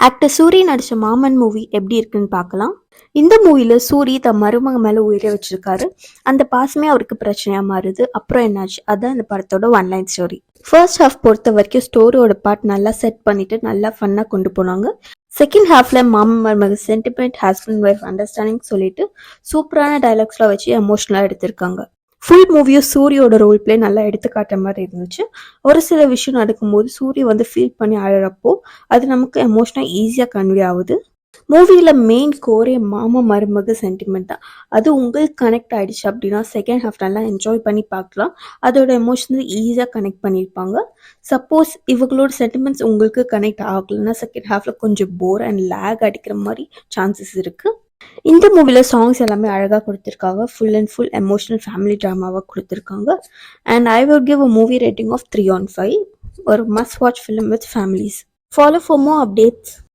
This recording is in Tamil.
ஆக்டர் சூரி நடிச்ச மாமன் மூவி எப்படி இருக்குன்னு பார்க்கலாம். இந்த மூவில சூரி தன் மருமக மேல உயிரை வச்சிருக்காரு. அந்த பாசமே அவருக்கு பிரச்சனையா மாறுது. அப்புறம் என்னாச்சு? அதான் இந்த படத்தோட one line story. First half பொறுத்த வரைக்கும் ஸ்டோரியோட பார்ட் நல்லா செட் பண்ணிட்டு நல்லா ஃபன்னா கொண்டு போனாங்க. செகண்ட் ஹாஃப்ல மாமன் மருமக சென்டிமெண்ட், ஹஸ்பண்ட் ஒய்ஃப் அண்டர்ஸ்டாண்டிங் சொல்லிட்டு சூப்பரான டைலாக்ஸ்லாம் வச்சு எமோஷனலா எடுத்திருக்காங்க. ஃபுல் மூவியும் சூரியோட ரோல் பிளே நல்லா எடுத்துக்காட்டுற மாதிரி இருந்துச்சு. ஒரு சில விஷயம் நடக்கும்போது சூரிய வந்து ஃபீல் பண்ணி அழறப்போ அது நமக்கு எமோஷனல் ஈஸியாக கன்வே ஆகுது. மூவியில் மெயின் கோரே மாமா மருமக சென்டிமெண்ட் தான். அது உங்களுக்கு கனெக்ட் ஆயிடுச்சு அப்படின்னா செகண்ட் ஹாஃப் நல்லா என்ஜாய் பண்ணி பார்க்கலாம். அதோட எமோஷனல் ஈஸியாக கனெக்ட் பண்ணியிருப்பாங்க. சப்போஸ் இவங்களோட சென்டிமெண்ட்ஸ் உங்களுக்கு கனெக்ட் ஆகலைன்னா செகண்ட் ஹாஃப்ல கொஞ்சம் போர் அண்ட் லேக் அடிக்கிற மாதிரி சான்சஸ் இருக்குது. இந்த மூவில சாங்ஸ் எல்லாமே அழகாக கொடுத்துருக்காங்க. Full and full emotional family ட்ராமாவாக கொடுத்துருக்காங்க. And I will give a movie rating of 3/5. ஒரு must watch film with families. Follow for more updates.